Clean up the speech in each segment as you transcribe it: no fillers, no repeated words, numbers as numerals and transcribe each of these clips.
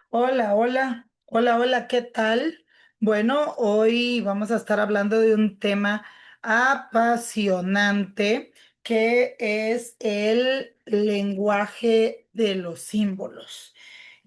Hola, hola, hola, hola, ¿qué tal? Bueno, hoy vamos a estar hablando de un tema apasionante que es el lenguaje de los símbolos.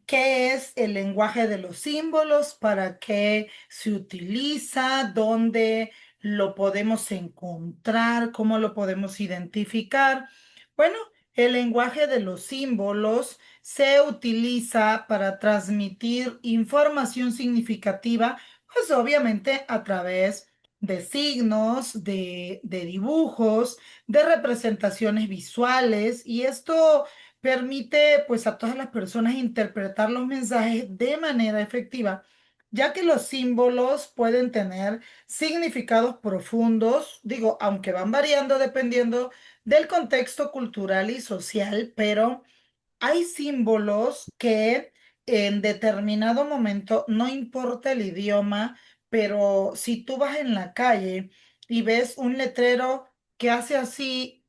¿Qué es el lenguaje de los símbolos? ¿Para qué se utiliza? ¿Dónde lo podemos encontrar? ¿Cómo lo podemos identificar? Bueno, el lenguaje de los símbolos se utiliza para transmitir información significativa, pues obviamente a través de signos, de dibujos, de representaciones visuales, y esto permite pues a todas las personas interpretar los mensajes de manera efectiva, ya que los símbolos pueden tener significados profundos, digo, aunque van variando dependiendo del contexto cultural y social, pero hay símbolos que en determinado momento, no importa el idioma, pero si tú vas en la calle y ves un letrero que hace así,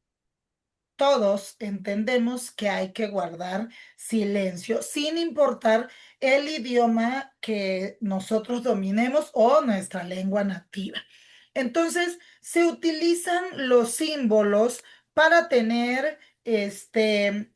todos entendemos que hay que guardar silencio, sin importar el idioma que nosotros dominemos o nuestra lengua nativa. Entonces, se utilizan los símbolos para tener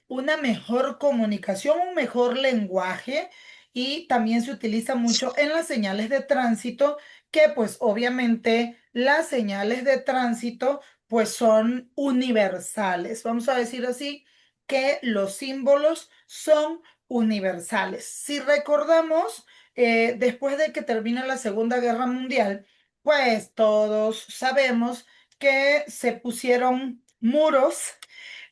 una mejor comunicación, un mejor lenguaje, y también se utiliza mucho en las señales de tránsito, que pues obviamente las señales de tránsito pues son universales. Vamos a decir así que los símbolos son universales. Si recordamos, después de que termina la Segunda Guerra Mundial, pues todos sabemos que se pusieron muros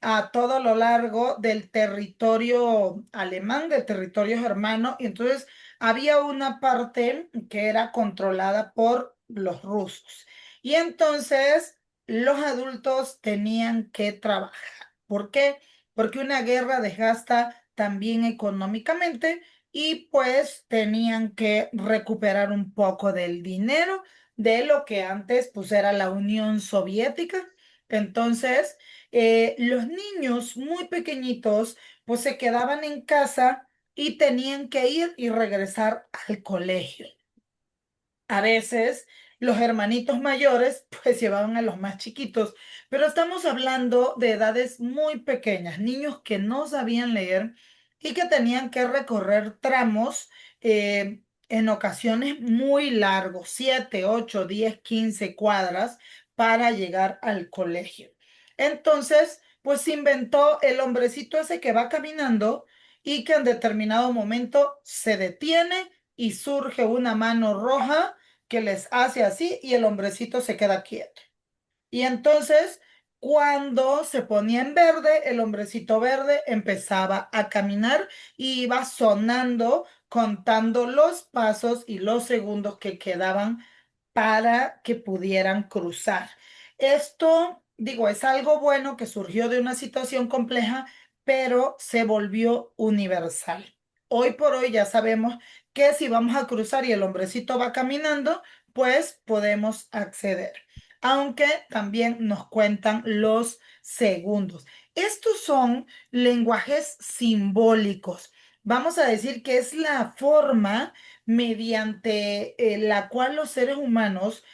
a todo lo largo del territorio alemán, del territorio germano, y entonces había una parte que era controlada por los rusos. Y entonces los adultos tenían que trabajar. ¿Por qué? Porque una guerra desgasta también económicamente, y pues tenían que recuperar un poco del dinero de lo que antes pues era la Unión Soviética. Entonces, los niños muy pequeñitos pues se quedaban en casa y tenían que ir y regresar al colegio. A veces los hermanitos mayores pues llevaban a los más chiquitos, pero estamos hablando de edades muy pequeñas, niños que no sabían leer y que tenían que recorrer tramos en ocasiones muy largos, 7, 8, 10, 15 cuadras para llegar al colegio. Entonces, pues se inventó el hombrecito ese que va caminando y que en determinado momento se detiene y surge una mano roja que les hace así y el hombrecito se queda quieto. Y entonces, cuando se ponía en verde, el hombrecito verde empezaba a caminar y iba sonando, contando los pasos y los segundos que quedaban para que pudieran cruzar. Esto, digo, es algo bueno que surgió de una situación compleja, pero se volvió universal. Hoy por hoy ya sabemos que si vamos a cruzar y el hombrecito va caminando, pues podemos acceder, aunque también nos cuentan los segundos. Estos son lenguajes simbólicos. Vamos a decir que es la forma mediante la cual los seres humanos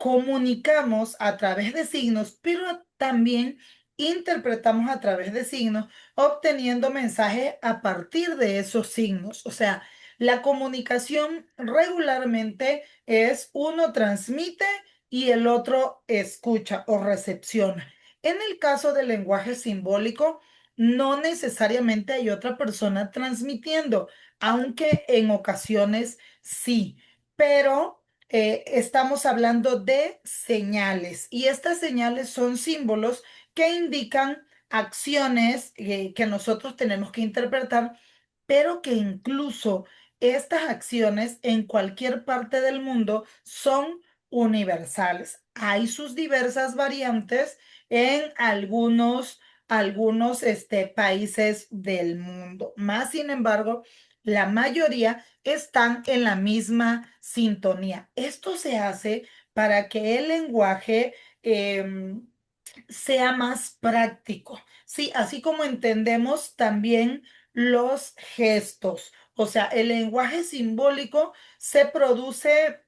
comunicamos a través de signos, pero también interpretamos a través de signos, obteniendo mensajes a partir de esos signos. O sea, la comunicación regularmente es uno transmite y el otro escucha o recepciona. En el caso del lenguaje simbólico, no necesariamente hay otra persona transmitiendo, aunque en ocasiones sí, pero estamos hablando de señales, y estas señales son símbolos que indican acciones que nosotros tenemos que interpretar, pero que incluso estas acciones en cualquier parte del mundo son universales. Hay sus diversas variantes en algunos países del mundo. Más sin embargo, la mayoría están en la misma sintonía. Esto se hace para que el lenguaje sea más práctico. Sí, así como entendemos también los gestos. O sea, el lenguaje simbólico se produce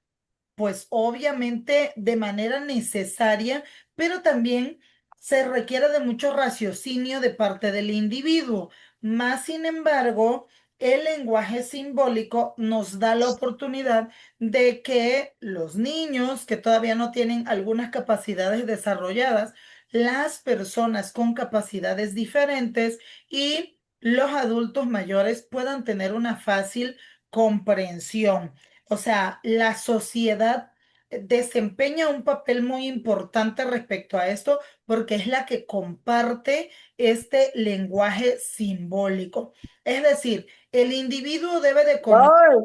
pues obviamente de manera necesaria, pero también se requiere de mucho raciocinio de parte del individuo. Más sin embargo, el lenguaje simbólico nos da la oportunidad de que los niños que todavía no tienen algunas capacidades desarrolladas, las personas con capacidades diferentes y los adultos mayores puedan tener una fácil comprensión. O sea, la sociedad desempeña un papel muy importante respecto a esto porque es la que comparte este lenguaje simbólico. Es decir, el individuo debe de conocer Ay,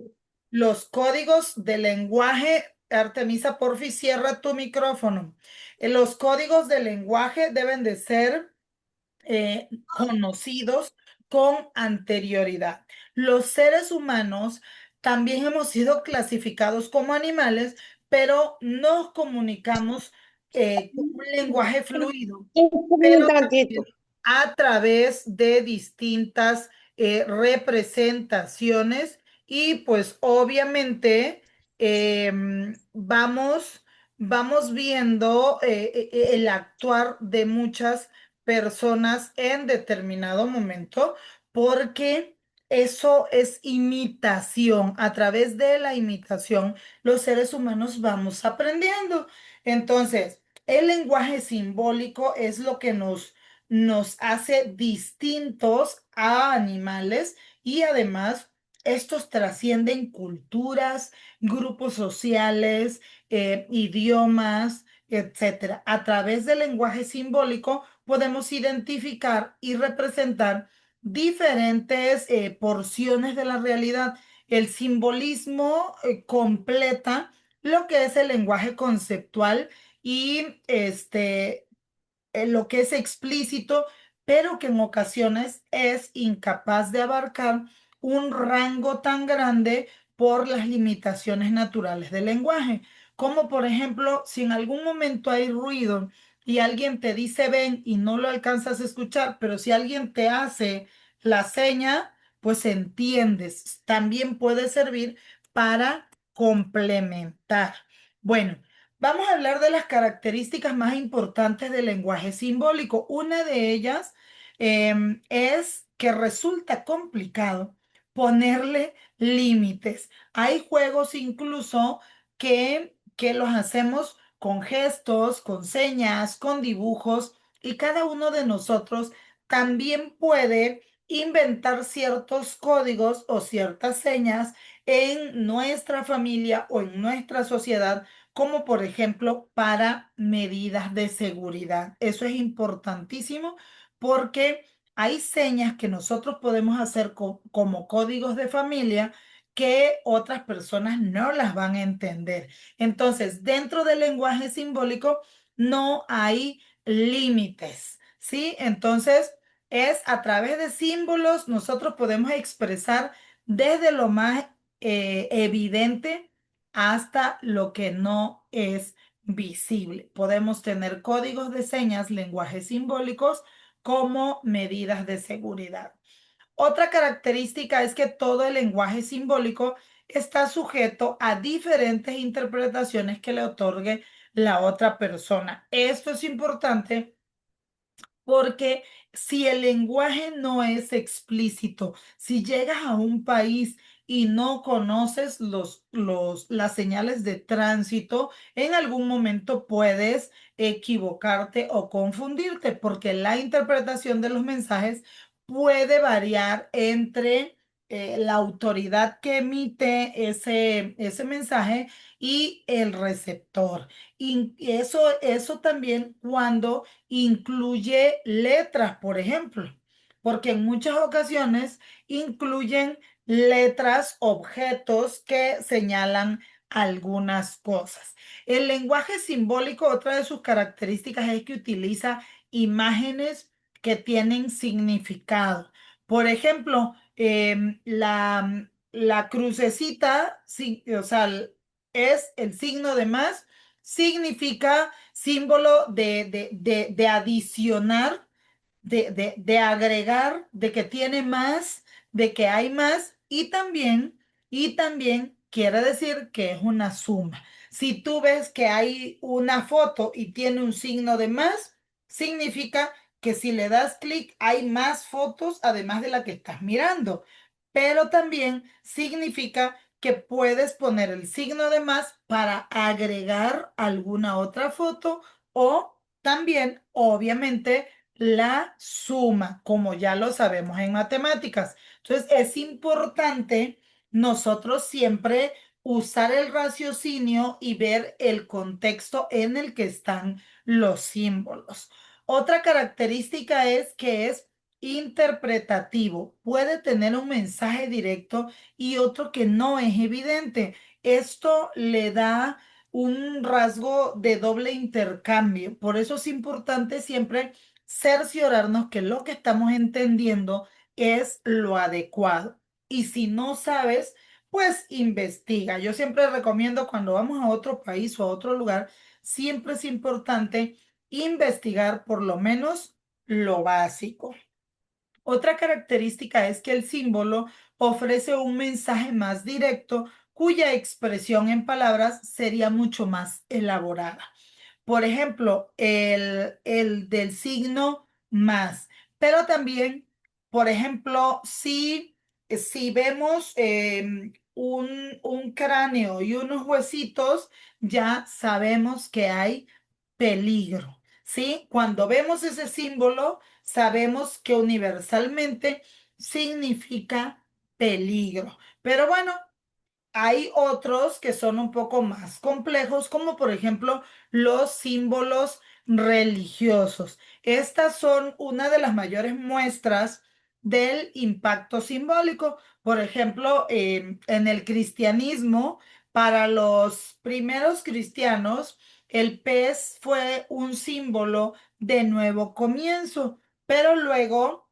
los códigos de lenguaje. Artemisa, porfi, cierra tu micrófono. Los códigos de lenguaje deben de ser conocidos con anterioridad. Los seres humanos también hemos sido clasificados como animales, pero nos comunicamos con un lenguaje fluido, un pero tantito. también a través de distintas representaciones y pues obviamente vamos viendo el actuar de muchas personas en determinado momento porque eso es imitación. A través de la imitación, los seres humanos vamos aprendiendo. Entonces, el lenguaje simbólico es lo que nos hace distintos a animales y además estos trascienden culturas, grupos sociales, idiomas, etcétera. A través del lenguaje simbólico podemos identificar y representar diferentes porciones de la realidad. El simbolismo completa lo que es el lenguaje conceptual y lo que es explícito, pero que en ocasiones es incapaz de abarcar un rango tan grande por las limitaciones naturales del lenguaje. Como por ejemplo, si en algún momento hay ruido y alguien te dice ven y no lo alcanzas a escuchar, pero si alguien te hace la seña, pues entiendes. También puede servir para complementar. Bueno. Vamos a hablar de las características más importantes del lenguaje simbólico. Una de ellas es que resulta complicado ponerle límites. Hay juegos incluso que los hacemos con gestos, con señas, con dibujos y cada uno de nosotros también puede inventar ciertos códigos o ciertas señas en nuestra familia o en nuestra sociedad como por ejemplo para medidas de seguridad. Eso es importantísimo porque hay señas que nosotros podemos hacer como códigos de familia que otras personas no las van a entender. Entonces, dentro del lenguaje simbólico no hay límites, ¿sí? Entonces, es a través de símbolos nosotros podemos expresar desde lo más evidente hasta lo que no es visible. Podemos tener códigos de señas, lenguajes simbólicos como medidas de seguridad. Otra característica es que todo el lenguaje simbólico está sujeto a diferentes interpretaciones que le otorgue la otra persona. Esto es importante porque si el lenguaje no es explícito, si llegas a un país y no conoces las señales de tránsito, en algún momento puedes equivocarte o confundirte, porque la interpretación de los mensajes puede variar entre la autoridad que emite ese mensaje y el receptor. Y eso también cuando incluye letras, por ejemplo, porque en muchas ocasiones incluyen letras, objetos que señalan algunas cosas. El lenguaje simbólico, otra de sus características es que utiliza imágenes que tienen significado. Por ejemplo, la crucecita, sí, o sea, es el signo de más, significa símbolo de adicionar, de agregar, de que tiene más. de que hay más y también quiere decir que es una suma. Si tú ves que hay una foto y tiene un signo de más, significa que si le das clic hay más fotos además de la que estás mirando. Pero también significa que puedes poner el signo de más para agregar alguna otra foto o también, obviamente, la suma, como ya lo sabemos en matemáticas. Entonces, es importante nosotros siempre usar el raciocinio y ver el contexto en el que están los símbolos. Otra característica es que es interpretativo. Puede tener un mensaje directo y otro que no es evidente. Esto le da un rasgo de doble intercambio. Por eso es importante siempre cerciorarnos que lo que estamos entendiendo es lo adecuado. Y si no sabes, pues investiga. Yo siempre recomiendo cuando vamos a otro país o a otro lugar, siempre es importante investigar por lo menos lo básico. Otra característica es que el símbolo ofrece un mensaje más directo cuya expresión en palabras sería mucho más elaborada. Por ejemplo, el del signo más, pero también, por ejemplo, si vemos un cráneo y unos huesitos, ya sabemos que hay peligro, ¿sí? Cuando vemos ese símbolo, sabemos que universalmente significa peligro. Pero bueno, hay otros que son un poco más complejos, como por ejemplo los símbolos religiosos. Estas son una de las mayores muestras del impacto simbólico. Por ejemplo, en el cristianismo, para los primeros cristianos, el pez fue un símbolo de nuevo comienzo, pero luego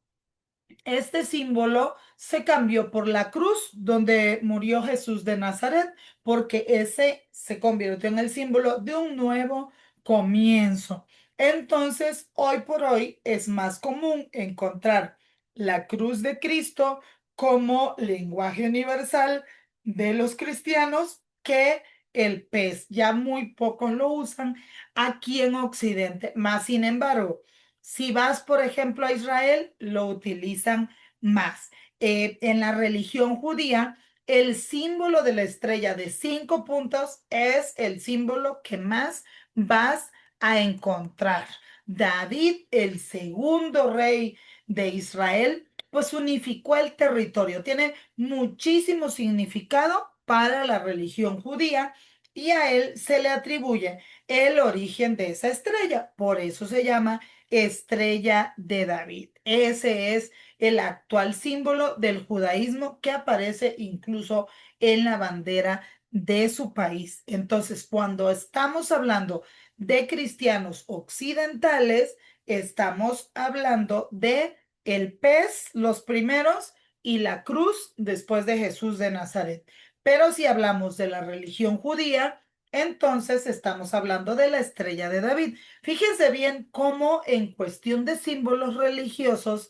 este símbolo se cambió por la cruz donde murió Jesús de Nazaret, porque ese se convirtió en el símbolo de un nuevo comienzo. Entonces, hoy por hoy es más común encontrar la cruz de Cristo como lenguaje universal de los cristianos que el pez. Ya muy pocos lo usan aquí en Occidente. Más sin embargo, si vas, por ejemplo, a Israel, lo utilizan más. En la religión judía, el símbolo de la estrella de 5 puntos es el símbolo que más vas a encontrar. David, el segundo rey de Israel, pues unificó el territorio. Tiene muchísimo significado para la religión judía y a él se le atribuye el origen de esa estrella. Por eso se llama Estrella de David. Ese es el actual símbolo del judaísmo que aparece incluso en la bandera de su país. Entonces, cuando estamos hablando de cristianos occidentales, estamos hablando de el pez, los primeros, y la cruz después de Jesús de Nazaret. Pero si hablamos de la religión judía, entonces estamos hablando de la estrella de David. Fíjense bien cómo en cuestión de símbolos religiosos,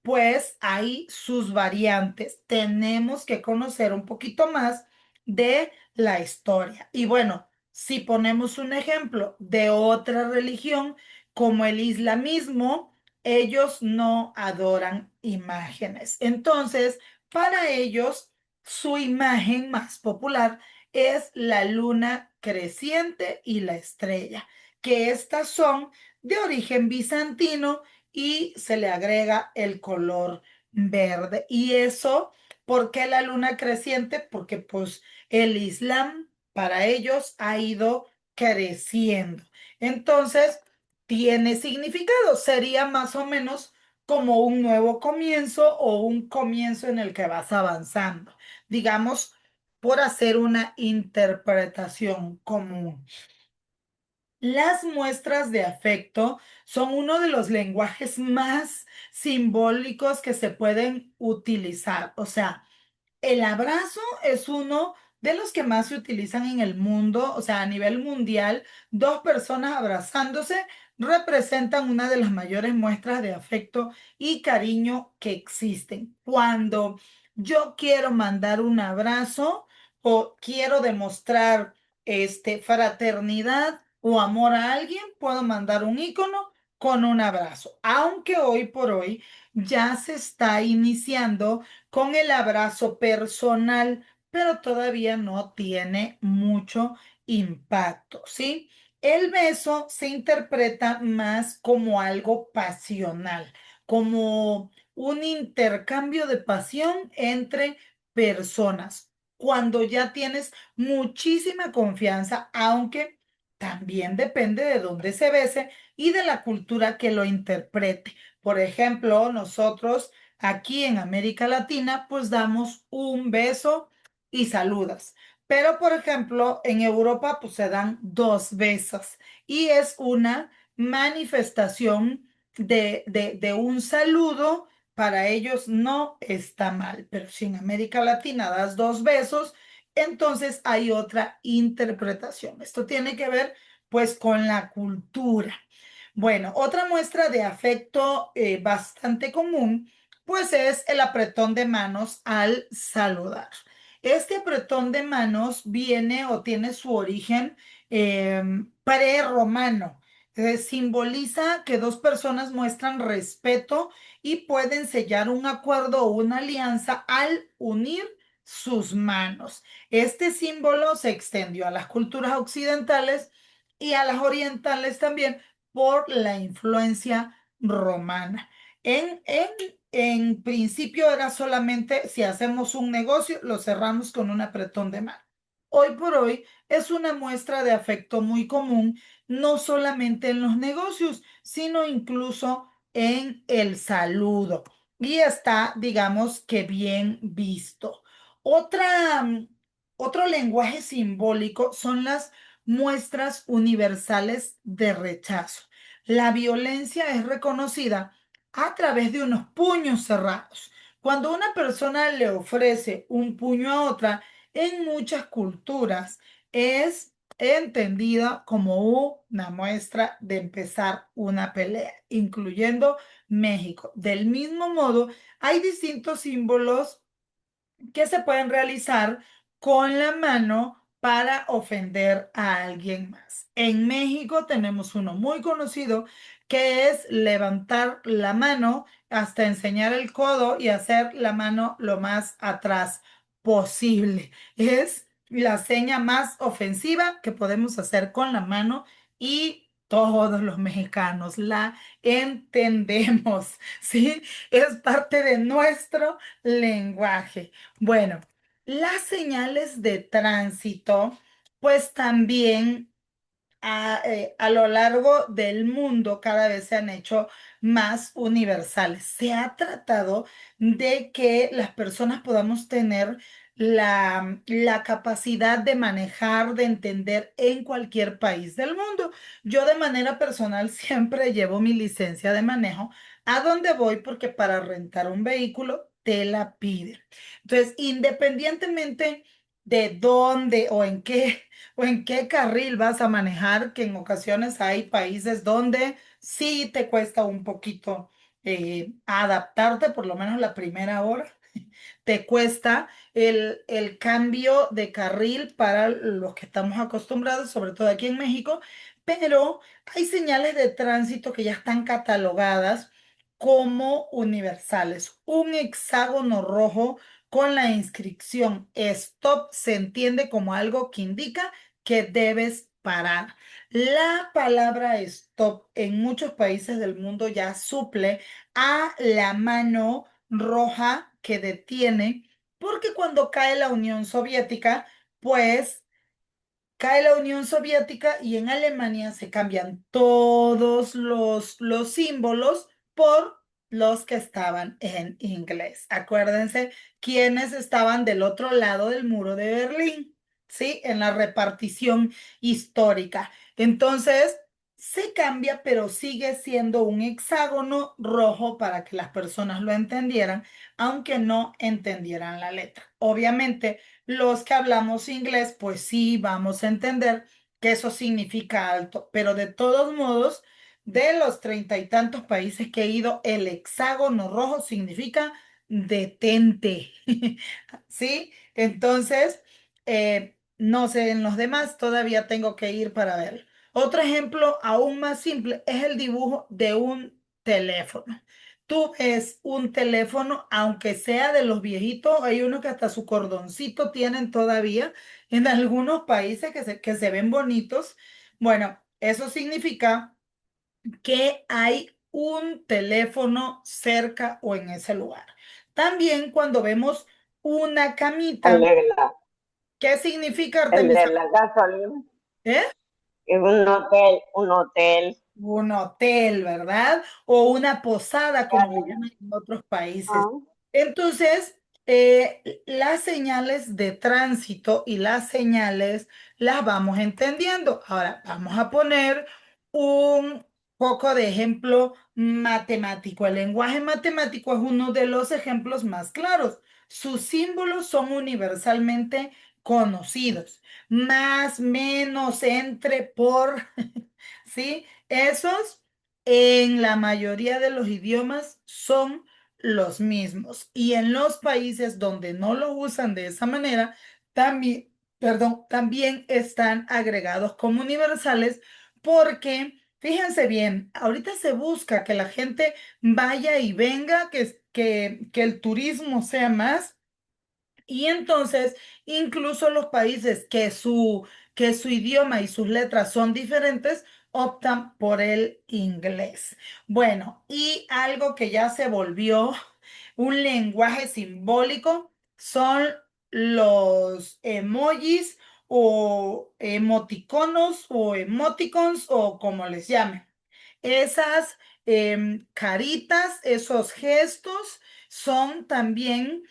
pues hay sus variantes. Tenemos que conocer un poquito más de la historia. Y bueno, si ponemos un ejemplo de otra religión como el islamismo, ellos no adoran imágenes. Entonces, para ellos, su imagen más popular es la luna creciente y la estrella, que estas son de origen bizantino y se le agrega el color verde. Y eso, ¿por qué la luna creciente? Porque pues el Islam para ellos ha ido creciendo. Entonces, tiene significado. Sería más o menos como un nuevo comienzo o un comienzo en el que vas avanzando. Digamos, por hacer una interpretación común. Las muestras de afecto son uno de los lenguajes más simbólicos que se pueden utilizar. O sea, el abrazo es uno de los que más se utilizan en el mundo, o sea, a nivel mundial, dos personas abrazándose representan una de las mayores muestras de afecto y cariño que existen. Cuando yo quiero mandar un abrazo o quiero demostrar fraternidad o amor a alguien, puedo mandar un icono con un abrazo. Aunque hoy por hoy ya se está iniciando con el abrazo personal, pero todavía no tiene mucho impacto, ¿sí? El beso se interpreta más como algo pasional, como un intercambio de pasión entre personas. Cuando ya tienes muchísima confianza, aunque también depende de dónde se bese y de la cultura que lo interprete. Por ejemplo, nosotros aquí en América Latina, pues damos un beso y saludas. Pero, por ejemplo, en Europa, pues se dan dos besos y es una manifestación de un saludo. Para ellos no está mal, pero si en América Latina das dos besos, entonces hay otra interpretación. Esto tiene que ver pues con la cultura. Bueno, otra muestra de afecto bastante común pues es el apretón de manos al saludar. Este apretón de manos viene o tiene su origen eh, prerromano. Simboliza que dos personas muestran respeto y pueden sellar un acuerdo o una alianza al unir sus manos. Este símbolo se extendió a las culturas occidentales y a las orientales también por la influencia romana. En principio era solamente si hacemos un negocio, lo cerramos con un apretón de mano. Hoy por hoy es una muestra de afecto muy común, no solamente en los negocios, sino incluso en el saludo. Y está, digamos que bien visto. Otra, otro lenguaje simbólico son las muestras universales de rechazo. La violencia es reconocida a través de unos puños cerrados. Cuando una persona le ofrece un puño a otra, en muchas culturas es entendida como una muestra de empezar una pelea, incluyendo México. Del mismo modo, hay distintos símbolos que se pueden realizar con la mano para ofender a alguien más. En México tenemos uno muy conocido que es levantar la mano hasta enseñar el codo y hacer la mano lo más atrás posible. Es la seña más ofensiva que podemos hacer con la mano y todos los mexicanos la entendemos, ¿sí? Es parte de nuestro lenguaje. Bueno, las señales de tránsito, pues también a lo largo del mundo cada vez se han hecho más universales. Se ha tratado de que las personas podamos tener la capacidad de manejar, de entender en cualquier país del mundo. Yo de manera personal siempre llevo mi licencia de manejo a donde voy porque para rentar un vehículo te la piden. Entonces, independientemente de dónde o en qué carril vas a manejar, que en ocasiones hay países donde sí te cuesta un poquito adaptarte, por lo menos la primera hora, te cuesta el cambio de carril para los que estamos acostumbrados, sobre todo aquí en México, pero hay señales de tránsito que ya están catalogadas como universales. Un hexágono rojo con la inscripción stop se entiende como algo que indica que debes parar. La palabra stop en muchos países del mundo ya suple a la mano roja que detiene, porque cuando cae la Unión Soviética, pues cae la Unión Soviética y en Alemania se cambian todos los símbolos por los que estaban en inglés. Acuérdense quiénes estaban del otro lado del muro de Berlín, ¿sí? En la repartición histórica. Entonces, se cambia, pero sigue siendo un hexágono rojo para que las personas lo entendieran, aunque no entendieran la letra. Obviamente, los que hablamos inglés, pues sí, vamos a entender que eso significa alto, pero de todos modos, de los treinta y tantos países que he ido, el hexágono rojo significa detente. ¿Sí? Entonces, no sé, en los demás todavía tengo que ir para ver. Otro ejemplo aún más simple es el dibujo de un teléfono. Tú ves un teléfono, aunque sea de los viejitos, hay unos que hasta su cordoncito tienen todavía en algunos países que se ven bonitos. Bueno, eso significa que hay un teléfono cerca o en ese lugar. También cuando vemos una El camita, de la, ¿qué significa, el de Artemisa? la gasolina. ¿Eh? Es un hotel. Un hotel, ¿verdad? O una posada, como le Claro. llaman en otros países. Ah, Entonces, las señales de tránsito y las señales las vamos entendiendo. Ahora, vamos a poner un poco de ejemplo matemático. El lenguaje matemático es uno de los ejemplos más claros. Sus símbolos son universalmente conocidos. Más, menos, entre, por, ¿sí? Esos en la mayoría de los idiomas son los mismos. Y en los países donde no lo usan de esa manera, también, perdón, también están agregados como universales porque, fíjense bien, ahorita se busca que la gente vaya y venga, que el turismo sea más. Y entonces, incluso los países que su idioma y sus letras son diferentes, optan por el inglés. Bueno, y algo que ya se volvió un lenguaje simbólico son los emojis o emoticonos o emoticons o como les llamen. Esas caritas, esos gestos son también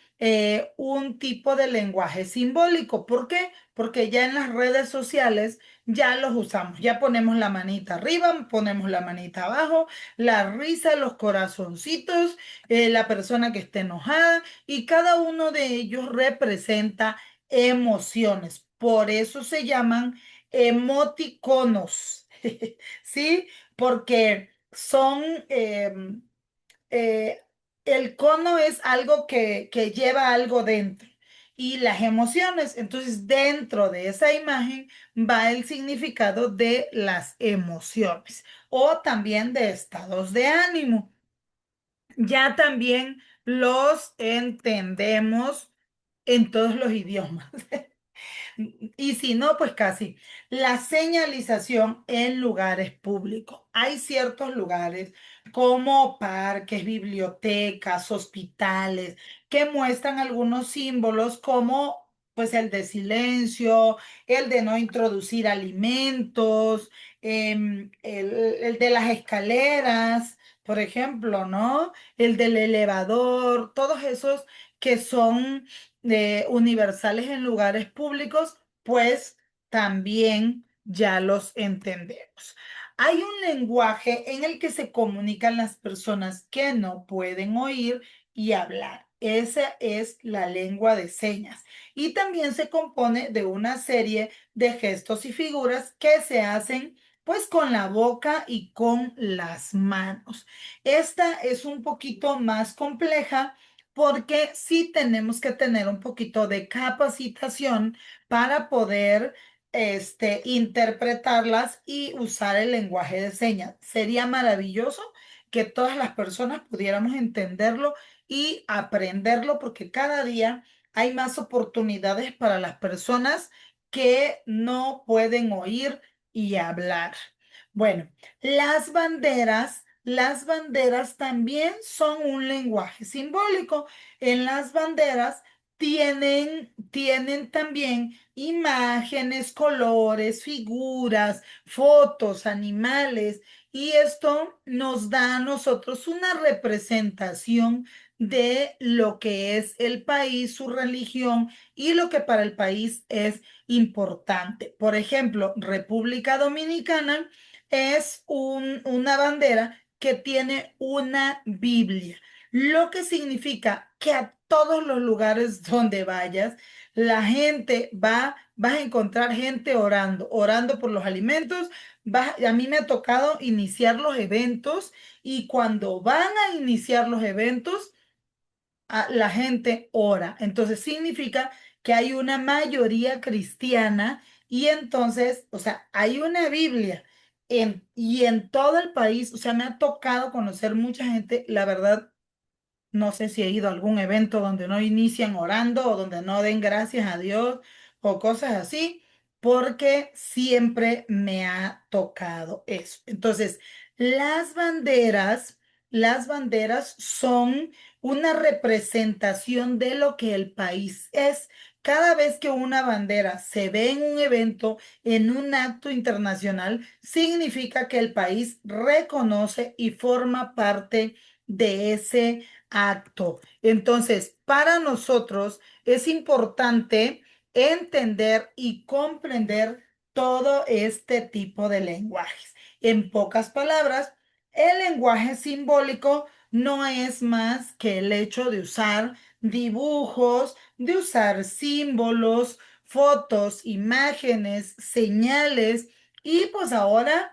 un tipo de lenguaje simbólico. ¿Por qué? Porque ya en las redes sociales ya los usamos. Ya ponemos la manita arriba, ponemos la manita abajo, la risa, los corazoncitos, la persona que esté enojada y cada uno de ellos representa emociones. Por eso se llaman emoticonos. ¿Sí? Porque son... eh, el cono es algo que lleva algo dentro y las emociones. Entonces, dentro de esa imagen va el significado de las emociones o también de estados de ánimo. Ya también los entendemos en todos los idiomas. Y si no, pues casi. La señalización en lugares públicos. Hay ciertos lugares como parques, bibliotecas, hospitales, que muestran algunos símbolos como pues el de silencio, el de no introducir alimentos, el de las escaleras, por ejemplo, ¿no? El del elevador, todos esos que son universales en lugares públicos, pues también ya los entendemos. Hay un lenguaje en el que se comunican las personas que no pueden oír y hablar. Esa es la lengua de señas. Y también se compone de una serie de gestos y figuras que se hacen pues con la boca y con las manos. Esta es un poquito más compleja porque sí tenemos que tener un poquito de capacitación para poder interpretarlas y usar el lenguaje de señas. Sería maravilloso que todas las personas pudiéramos entenderlo y aprenderlo porque cada día hay más oportunidades para las personas que no pueden oír y hablar. Bueno, las banderas también son un lenguaje simbólico. En las banderas tienen también imágenes, colores, figuras, fotos, animales, y esto nos da a nosotros una representación de lo que es el país, su religión y lo que para el país es importante. Por ejemplo, República Dominicana es una bandera que tiene una Biblia. lo que significa que a todos los lugares donde vayas, la gente vas a encontrar gente orando, orando por los alimentos. A mí me ha tocado iniciar los eventos y cuando van a iniciar los eventos, la gente ora. Entonces significa que hay una mayoría cristiana y entonces, o sea, hay una Biblia y en todo el país, o sea, me ha tocado conocer mucha gente, la verdad. No sé si he ido a algún evento donde no inician orando o donde no den gracias a Dios o cosas así, porque siempre me ha tocado eso. Entonces, las banderas, las banderas son una representación de lo que el país es. Cada vez que una bandera se ve en un evento, en un acto internacional, significa que el país reconoce y forma parte de ese acto. Entonces, para nosotros es importante entender y comprender todo este tipo de lenguajes. En pocas palabras, el lenguaje simbólico no es más que el hecho de usar dibujos, de usar símbolos, fotos, imágenes, señales y pues ahora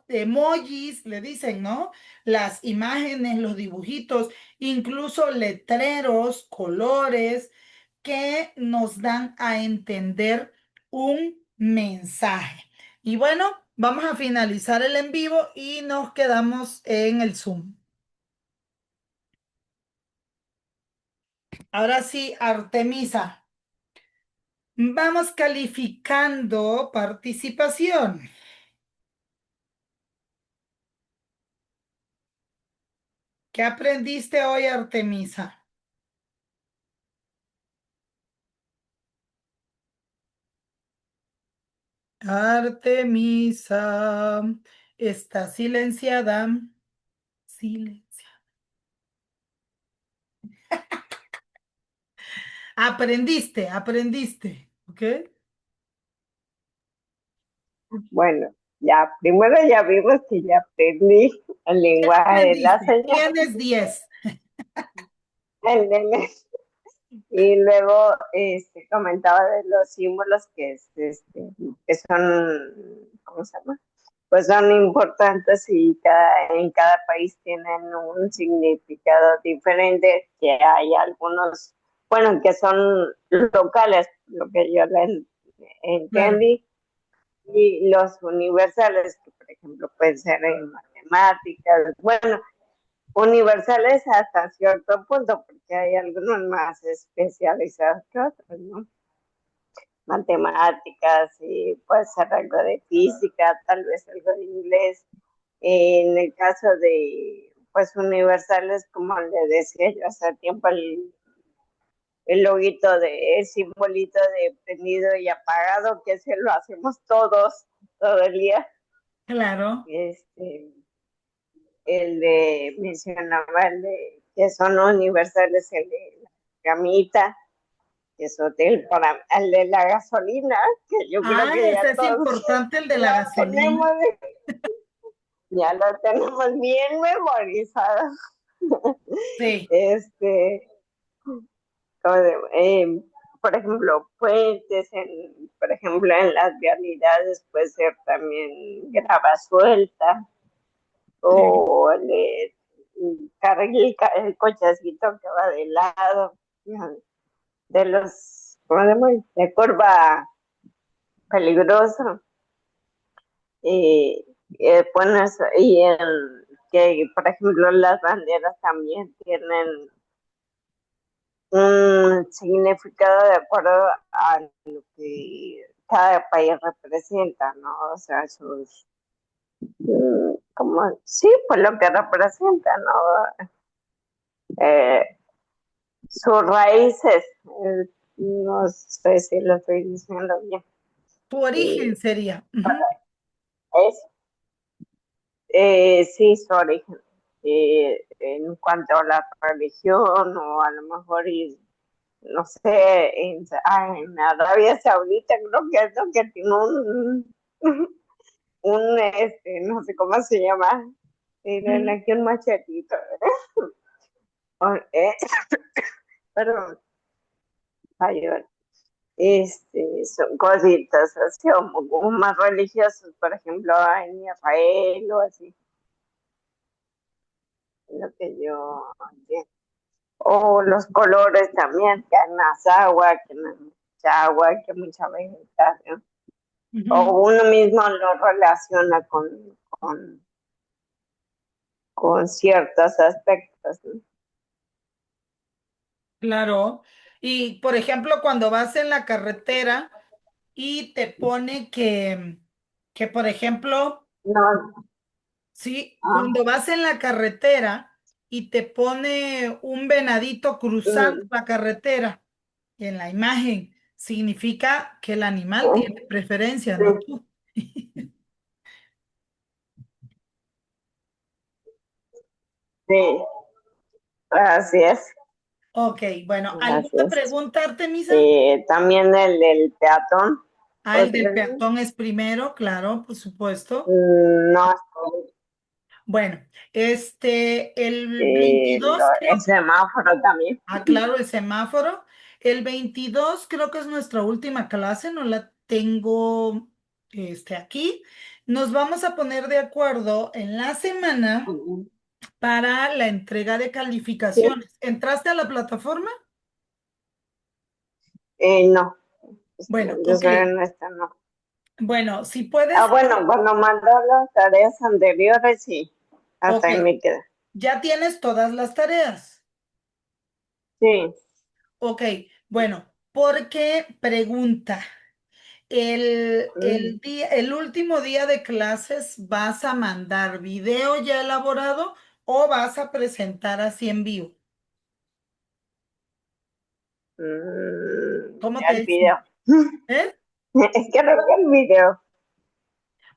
emojis, le dicen, ¿no? Las imágenes, los dibujitos, incluso letreros, colores que nos dan a entender un mensaje. Y bueno, vamos a finalizar el en vivo y nos quedamos en el Zoom. Ahora sí, Artemisa, vamos calificando participación. ¿Qué aprendiste hoy, Artemisa? Artemisa está silenciada. Silencia. Aprendiste, aprendiste, ¿ok? Bueno, ya, primero ya vimos que ya aprendí el ¿Qué lenguaje de las aprendiste? señas, Tienes 10. el nene, y luego comentaba de los símbolos que son, ¿cómo se llama? Pues son importantes y en cada país tienen un significado diferente, que hay algunos, bueno, que son locales, lo que yo le Claro, entendí, y los universales, que por ejemplo pueden ser en matemáticas, bueno, universales hasta cierto punto, porque hay algunos más especializados que otros, ¿no? Matemáticas y puede ser algo de física, tal vez algo de inglés. En el caso de, pues, universales, como le decía yo hace tiempo, el loguito de, el simbolito de prendido y apagado, que ese lo hacemos todos, todo el día. claro. Este, el de, mencionaba el de, que son universales, el de la camita, que es hotel, para el de la gasolina, que yo creo Ah, que ya ese es todos importante, el de la ya gasolina. tenemos, ya lo tenemos bien memorizado. Sí, Este, por ejemplo, puentes, por ejemplo, en las vialidades puede ser también grava suelta sí, o carril, el cochecito que va de lado, de los, ¿cómo se llama? De curva peligrosa. Eh, Pones, que, por ejemplo, las banderas también tienen un significado de acuerdo a lo que cada país representa, ¿no? O sea, como, sí, pues lo que representa, ¿no? Eh, Sus raíces, no sé si lo estoy diciendo bien, tu origen eh, sería. Ujú. es, sí, su origen. En cuanto a la religión o a lo mejor, no sé, en Arabia Saudita creo que es lo que tiene no sé cómo se llama, tienen Ujú. aquí un machetito, perdón, falló. Son cositas así, como más religiosos, por ejemplo, en Israel o así, es lo que yo entiendo. O los colores también, que hay más agua, que no hay mucha agua, que mucha vegetación. O Ujú. uno mismo lo relaciona con ciertos aspectos, ¿no? Claro. Y por ejemplo, cuando vas en la carretera y te pone que por ejemplo, No, sí, ah, cuando vas en la carretera y te pone un venadito cruzando mm, la carretera en la imagen, significa que el animal tiene preferencia, no sí, tú. sí, así es, Ok, bueno, así ¿alguna es. pregunta, Artemisa? También el del peatón, Ah, el del podría, peatón es primero, claro, por supuesto. no, Bueno, el 22 el creo que, semáforo también. claro, el semáforo. El 22 creo que es nuestra última clase, no la tengo, aquí. Nos vamos a poner de acuerdo en la semana para la entrega de Sí, calificaciones. ¿Entraste a la plataforma? no, Bueno, yo ok. soy honesta, no. Bueno, si puedes, Bueno, cuando mandó las tareas anteriores, sí, hasta ok, ahí me queda. ya tienes todas las tareas. Sí. Ok, bueno, porque pregunta, Mm, el último día de clases, ¿vas a mandar video ya elaborado o vas a presentar así en vivo? ¿Cómo ya te el decía? video. ¿Eh? Es que creo que el video.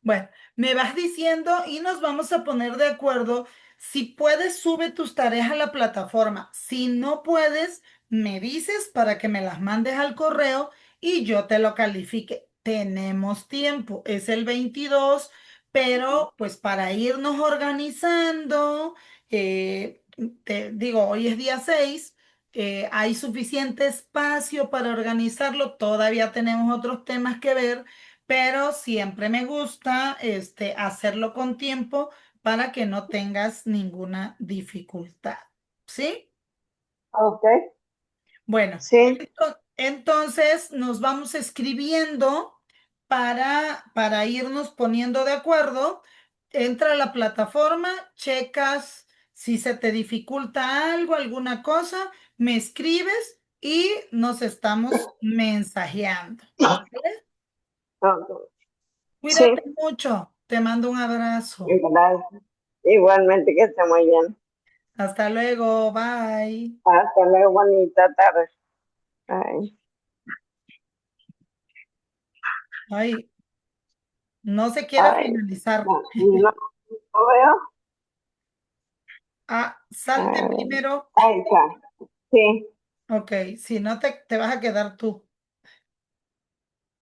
Bueno, me vas diciendo y nos vamos a poner de acuerdo. Si puedes, sube tus tareas a la plataforma. Si no puedes, me dices para que me las mandes al correo y yo te lo califique. Tenemos tiempo, es el 22, pero pues para irnos organizando, te digo, hoy es día 6, hay suficiente espacio para organizarlo. Todavía tenemos otros temas que ver, pero siempre me gusta hacerlo con tiempo para que no tengas ninguna dificultad. ¿Sí? Ok, Bueno, sí. entonces nos vamos escribiendo para irnos poniendo de acuerdo. Entra a la plataforma, checas si se te dificulta algo, alguna cosa, me escribes y nos estamos mensajeando. ¿Vale? Ok, sí, Cuídate mucho. Te mando un abrazo. gracias. Igualmente que esté muy bien. Hasta luego. Bye. Hasta luego, bonita tarde. Bye. Ay, no se quiere Ay, finalizar. no, no lo veo. Salte Ay, primero. ahí está. Sí. Ok, si no te vas a quedar tú.